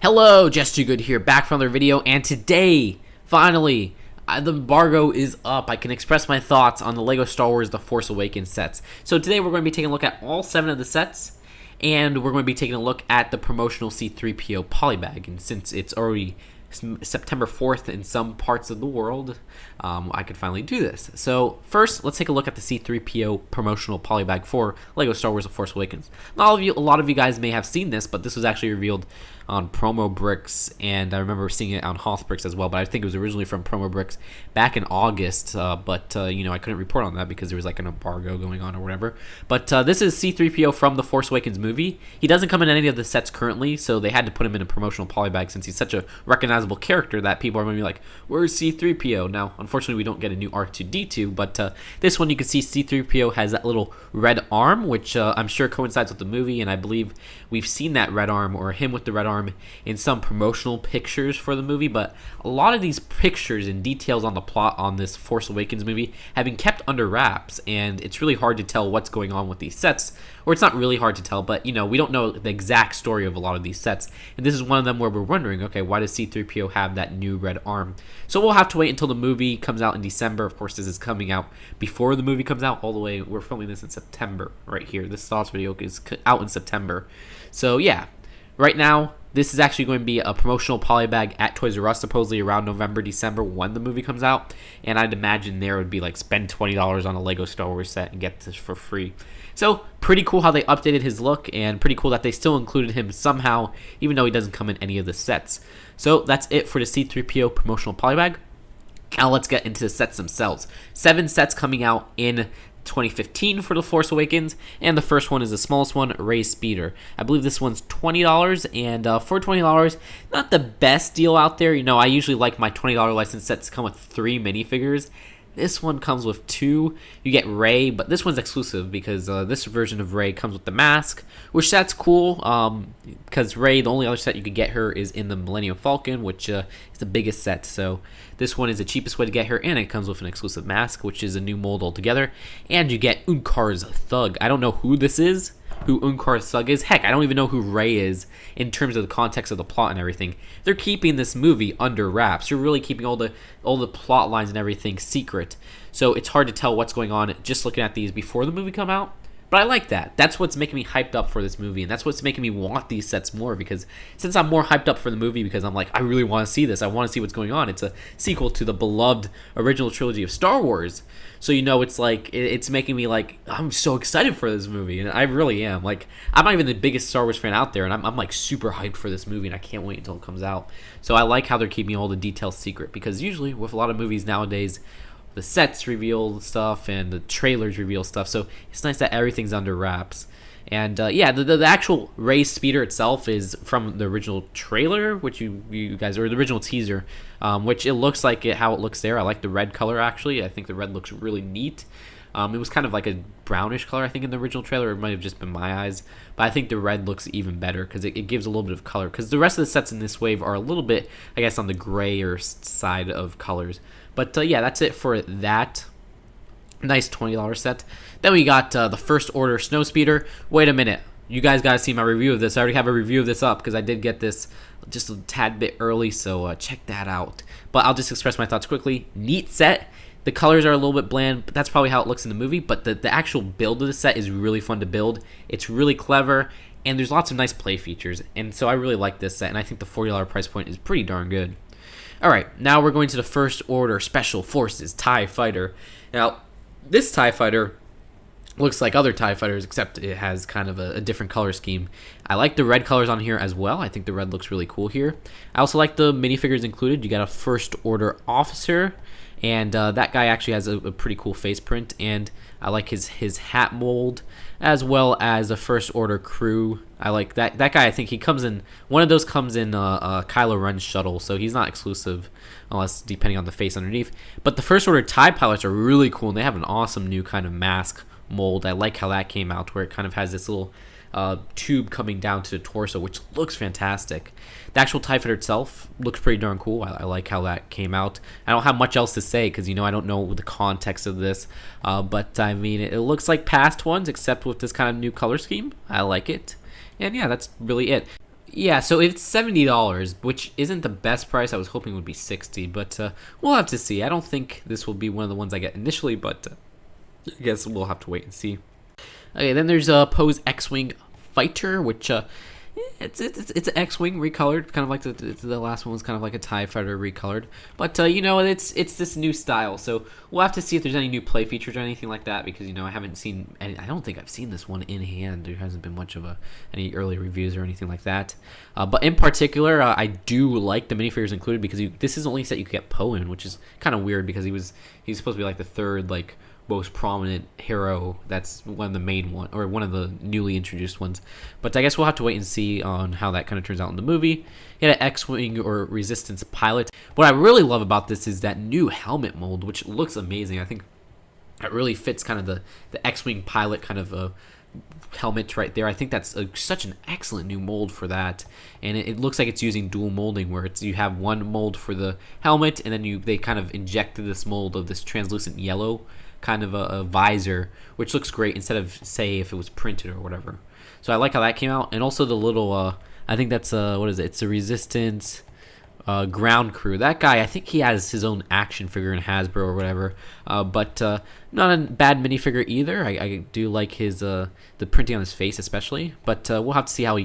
Hello, Just Too Good here, back for another video, and today, finally, the embargo is up. I can express my thoughts on the LEGO Star Wars The Force Awakens sets. So today we're going to be taking a look at all 7 of the sets, and we're going to be taking a look at the promotional C-3PO Polybag. And since it's already September 4th in some parts of the world, I could finally do this. So first, let's take a look at the C-3PO promotional polybag for LEGO Star Wars The Force Awakens. A lot of you guys may have seen this, but this was actually revealed on Promo Bricks, and I remember seeing it on Hoth Bricks as well, but I think it was originally from Promo Bricks back in August, but you know, I couldn't report on that because there was like an embargo going on or whatever. But this is C-3PO from the Force Awakens movie. He doesn't come in any of the sets currently, so they had to put him in a promotional polybag since he's such a recognizable character that people are going to be like, where's C-3PO? Now, unfortunately, we don't get a new R2-D2, but this one you can see C-3PO has that little red arm, which I'm sure coincides with the movie, and I believe we've seen that red arm, or him with the red arm, in some promotional pictures for the movie. But a lot of these pictures and details on the plot on this Force Awakens movie have been kept under wraps, and it's really hard to tell what's going on with these sets. Or it's not really hard to tell, but you know, we don't know the exact story of a lot of these sets, and this is one of them where we're wondering, okay, why does C-3PO have that new red arm? So we'll have to wait until the movie comes out in December. Of course, this is coming out before the movie comes out, all the way, we're filming this in September right here. This Sauce video is out in September. So yeah, right now, this is actually going to be a promotional polybag at Toys R Us, supposedly around November, December, when the movie comes out. And I'd imagine there would be like, spend $20 on a LEGO Star Wars set and get this for free. So, pretty cool how they updated his look, and pretty cool that they still included him somehow, even though he doesn't come in any of the sets. So, that's it for the C-3PO promotional polybag. Now, let's get into the sets themselves. 7 sets coming out in 2015 for The Force Awakens, and the first one is the smallest one, Rey's Speeder. I believe this one's $20, and for $20, not the best deal out there. You know, I usually like my $20 license sets to come with 3 minifigures. This one comes with 2. You get Rey, but this one's exclusive because this version of Rey comes with the mask, which that's cool because Rey, the only other set you could get her is in the Millennium Falcon, which is the biggest set. So this one is the cheapest way to get her, and it comes with an exclusive mask, which is a new mold altogether. And you get Unkar's Thug. I don't know who this is, who Unkar's Thug is. Heck, I don't even know who Rey is in terms of the context of the plot and everything. They're keeping this movie under wraps. They're really keeping all the plot lines and everything secret. So it's hard to tell what's going on just looking at these before the movie come out. But I like that. That's what's making me hyped up for this movie, and that's what's making me want these sets more, because since I'm more hyped up for the movie because I'm like, I really want to see this. I want to see what's going on. It's a sequel to the beloved original trilogy of Star Wars. So, you know, it's like, it's making me like, I'm so excited for this movie, and I really am. Like, I'm not even the biggest Star Wars fan out there, and I'm like super hyped for this movie, and I can't wait until it comes out. So I like how they're keeping all the details secret, because usually with a lot of movies nowadays, the sets reveal stuff and the trailers reveal stuff, so it's nice that everything's under wraps. And yeah, the actual Rey's Speeder itself is from the original trailer, which you guys, or the original teaser, which it looks like how it looks there. I like the red color, actually. I think the red looks really neat. It was kind of like a brownish color, I think, in the original trailer. It might have just been my eyes, but I think the red looks even better because it gives a little bit of color, because the rest of the sets in this wave are a little bit, I guess, on the grayer side of colors. But yeah, that's it for that nice $20 set. Then we got the First Order Snowspeeder. Wait a minute. You guys got to see my review of this. I already have a review of this up because I did get this just a tad bit early, so check that out. But I'll just express my thoughts quickly. Neat set. The colors are a little bit bland, but that's probably how it looks in the movie. But the actual build of the set is really fun to build. It's really clever, and there's lots of nice play features. And so I really like this set, and I think the $40 price point is pretty darn good. Alright, now we're going to the First Order Special Forces TIE Fighter. Now, this TIE Fighter looks like other TIE Fighters, except it has kind of a different color scheme. I like the red colors on here as well. I think the red looks really cool here. I also like the minifigures included. You got a First Order officer, and that guy actually has a pretty cool face print, and I like his hat mold, as well as the First Order crew. I like that guy. I think he comes in, one of those comes in Kylo Ren Shuttle, so he's not exclusive, unless depending on the face underneath. But the First Order TIE pilots are really cool, and they have an awesome new kind of mask mold. I like how that came out, where it kind of has this little tube coming down to the torso, which looks fantastic. The actual TIE Fighter itself looks pretty darn cool. I like how that came out. I don't have much else to say because, you know, I don't know the context of this, but I mean, it looks like past ones, except with this kind of new color scheme. I like it. And yeah, that's really it. Yeah, so it's $70, which isn't the best price. I was hoping it would be 60, but we'll have to see. I don't think this will be one of the ones I get initially, but I guess we'll have to wait and see. Okay, then there's Poe's X-Wing Fighter, which it's an X-Wing recolored, kind of like the last one was kind of like a TIE Fighter recolored. But you know, it's this new style, so we'll have to see if there's any new play features or anything like that, because you know I haven't seen any. I don't think I've seen this one in hand. There hasn't been much of any early reviews or anything like that. But in particular, I do like the minifigures included, because this is the only set you could get Poe in, which is kind of weird because he's supposed to be like the third most prominent hero. That's one of the main one, or one of the newly introduced ones. But I guess we'll have to wait and see on how that kind of turns out in the movie. He had an X-Wing or Resistance pilot. What I really love about this is that new helmet mold, which looks amazing. I think it really fits kind of the X-Wing pilot kind of helmet right there. I think that's such an excellent new mold for that, and it looks like it's using dual molding, where you have one mold for the helmet, and then they kind of injected this mold of this translucent yellow kind of a visor, which looks great instead of, say, if it was printed or whatever. So I like how that came out. And also the little I think that's what is it? It's a Resistance ground crew. That guy, I think he has his own action figure in Hasbro or whatever, but not a bad minifigure either. I do like his the printing on his face especially, but we'll have to see how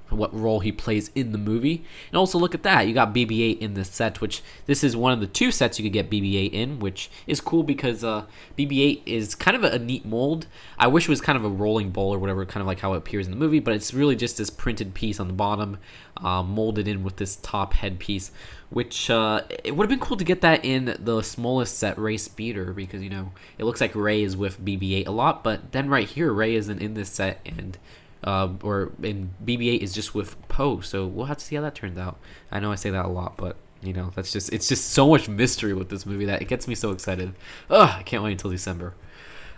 what role he plays in the movie. And also look at that, you got BB-8 in this set, which this is one of the 2 sets you could get BB-8 in, which is cool because BB-8 is kind of a neat mold. I wish it was kind of a rolling ball or whatever, kind of like how it appears in the movie, but it's really just this printed piece on the bottom, molded in with this top head piece, which it would have been cool to get that in the smallest set, Rey Speeder, because you know it looks like Rey is with BB-8 a lot, but then right here Rey isn't in this set, and BB-8 is just with Poe, so we'll have to see how that turns out. I know I say that a lot, but you know it's just so much mystery with this movie that it gets me so excited. I can't wait until December.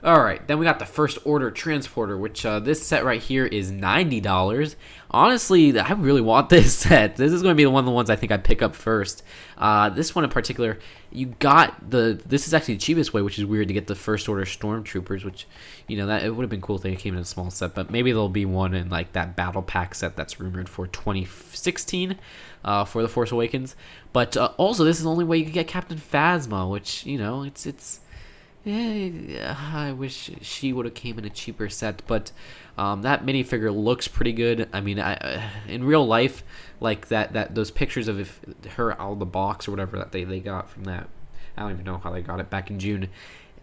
Alright, then we got the First Order Transporter, which this set right here is $90. Honestly, I really want this set. This is going to be one of the ones I think I'd pick up first. This one in particular, this is actually the cheapest way, which is weird, to get the First Order Stormtroopers, which, you know, that it would have been cool if they came in a small set, but maybe there'll be one in like that Battle Pack set that's rumored for 2016 for The Force Awakens. But also, this is the only way you can get Captain Phasma, which, you know, it's yeah, I wish she would have came in a cheaper set, but that minifigure looks pretty good. I mean, in real life, like those pictures of her out of the box or whatever that they got from that, I don't even know how they got it back in June.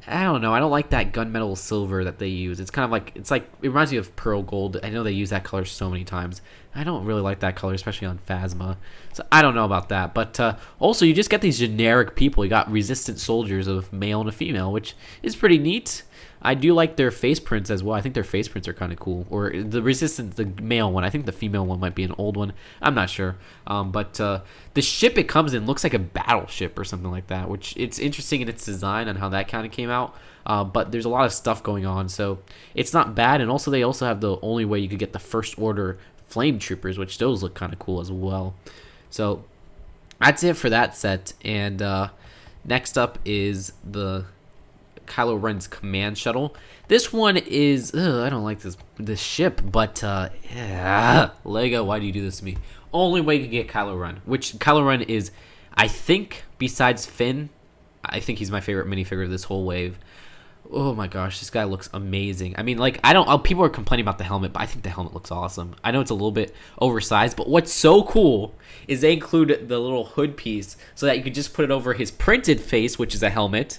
I don't know. I don't like that gunmetal silver that they use. It's kind of like, it reminds me of pearl gold. I know they use that color so many times. I don't really like that color, especially on Phasma. So I don't know about that. But also, you just get these generic people. You got resistant soldiers of male and a female, which is pretty neat. I do like their face prints as well. I think their face prints are kind of cool. Or the resistant, the male one. I think the female one might be an old one. I'm not sure. But the ship it comes in looks like a battleship or something like that, which it's interesting in its design and how that kind of came out. But there's a lot of stuff going on, so it's not bad. And also, they also have the only way you could get the First Order Flame Troopers, which those look kind of cool as well. So that's it for that set. And next up is the Kylo Ren's command shuttle. This one is I don't like this ship, but Lego, why do you do this to me? Only way you can get Kylo Ren, which Kylo Ren is, I think, besides Finn, I think he's my favorite minifigure of this whole wave. Oh my gosh, this guy looks amazing. I mean, like, people are complaining about the helmet, but I think the helmet looks awesome. I know it's a little bit oversized, but what's so cool is they include the little hood piece so that you could just put it over his printed face, which is a helmet.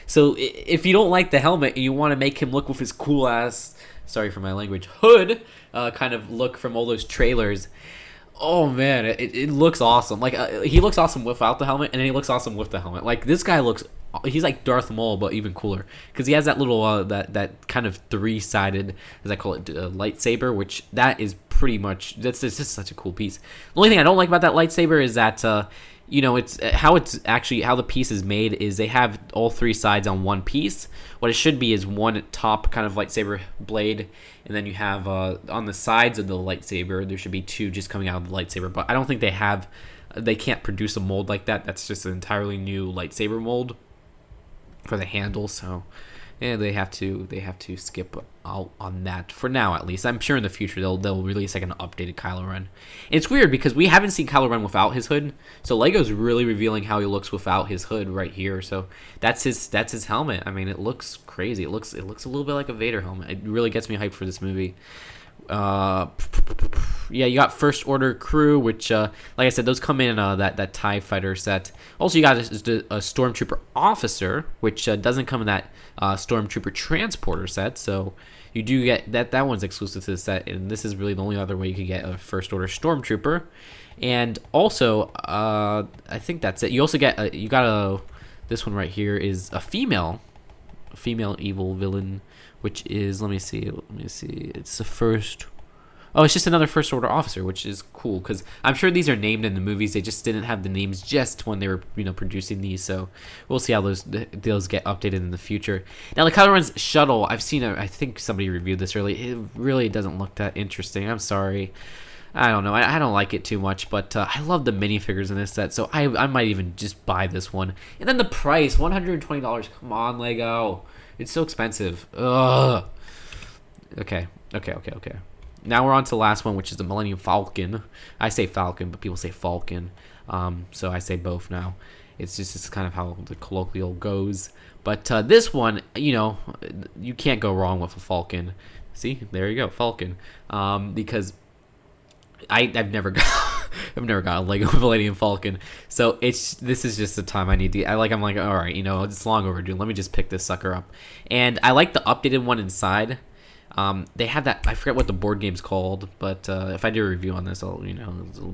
So if you don't like the helmet and you want to make him look with his cool ass, sorry for my language, hood kind of look from all those trailers, oh man, it looks awesome. Like he looks awesome without the helmet, and then he looks awesome with the helmet. Like this guy he's like Darth Maul, but even cooler, because he has that little that kind of 3-sided, as I call it, lightsaber, which that is pretty much that's just such a cool piece. The only thing I don't like about that lightsaber is that you know, it's how the piece is made is they have all 3 sides on one piece. What it should be is one top kind of lightsaber blade, and then you have on the sides of the lightsaber there should be 2 just coming out of the lightsaber. But I don't think they can't produce a mold like that. That's just an entirely new lightsaber mold for the handle. So and they have to skip out on that for now, at least. I'm sure in the future they'll release like an updated Kylo Ren. And it's weird because we haven't seen Kylo Ren without his hood, so Lego's really revealing how he looks without his hood right here. So that's his helmet. I mean, it looks crazy. It looks a little bit like a Vader helmet. It really gets me hyped for this movie. Yeah, you got First Order crew, which like I said, those come in that TIE fighter set. Also, you got a Stormtrooper officer, which doesn't come in that Stormtrooper transporter set, so you do get that one's exclusive to the set, and this is really the only other way you could get a First Order Stormtrooper. And also I think that's it. You also get this one right here is a female evil villain, which is, let me see, it's the first, oh, it's just another First Order officer, which is cool, because I'm sure these are named in the movies. They just didn't have the names just when they were, producing these, so we'll see how those get updated in the future. Now, the Kylo Ren's shuttle, I've seen I think somebody reviewed this early. It really doesn't look that interesting. I'm sorry. I don't know. I don't like it too much, but I love the minifigures in this set, so I might even just buy this one. And then the price, $120. Come on, Lego. It's so expensive. Ugh. Okay. Now we're on to the last one, which is the Millennium Falcon. I say Falcon, but people say Falcon. So I say both now. It's kind of how the colloquial goes. But this one, you can't go wrong with a Falcon. See, there you go, Falcon. Because I've never got a Lego Millennium Falcon, so this is just the time I need to. I'm like, all right, it's long overdue. Let me just pick this sucker up, and I like the updated one inside. They have that. I forget what the board game's called, but if I do a review on this, it'll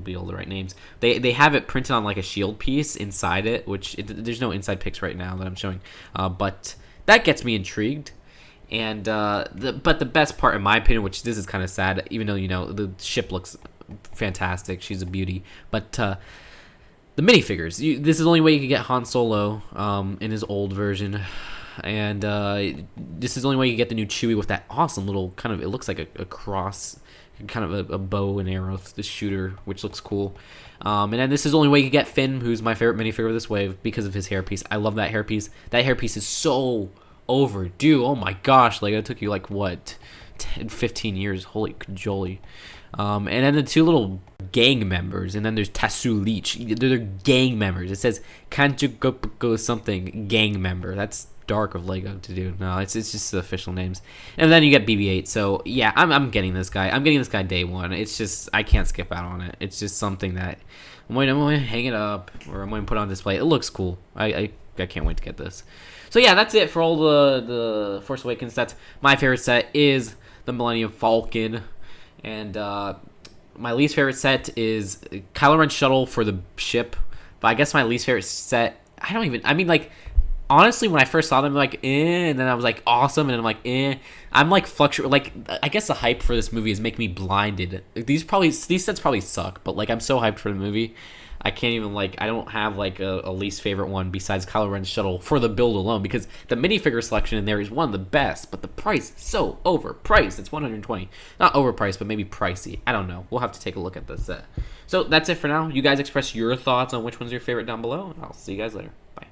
be all the right names. They have it printed on like a shield piece inside it, which there's no inside pics right now that I'm showing, but that gets me intrigued. And but the best part, in my opinion, which this is kind of sad, even though the ship looks fantastic, she's a beauty, but the minifigures. This is the only way you can get Han Solo in his old version, and this is the only way you get the new Chewie with that awesome little kind of, it looks like a cross, kind of a bow and arrow, the shooter, which looks cool. And then this is the only way you get Finn, who's my favorite minifigure of this wave, because of his hairpiece. I love that hairpiece. That hairpiece is so overdue. Oh my gosh, like it took you like what, 10, 15 years. Holy cajoli. And then the two little gang members, and then there's Tasu Leech. They're gang members. It says can't you go something gang member. That's dark of Lego to do. No, it's just the official names. And then you get BB-8. So yeah, I'm getting this guy. I'm getting this guy day one. It's just, I can't skip out on it. It's just something that I'm going to hang it up, or I'm going to put on display. It looks cool. I can't wait to get this. So yeah, that's it for all the Force Awakens sets. My favorite set is the Millennium Falcon, and my least favorite set is Kylo Ren Shuttle for the ship. But I guess my least favorite set, honestly, when I first saw them, I'm like, and then I was like, awesome, and then I'm like, I'm like fluctuating. Like, I guess the hype for this movie is making me blinded. These sets probably suck, but like, I'm so hyped for the movie. I can't even, I don't have a least favorite one besides Kylo Ren's Shuttle for the build alone, because the minifigure selection in there is one of the best, but the price is so overpriced. It's $120. Not overpriced, but maybe pricey. I don't know. We'll have to take a look at the set. So that's it for now. You guys express your thoughts on which one's your favorite down below, and I'll see you guys later. Bye.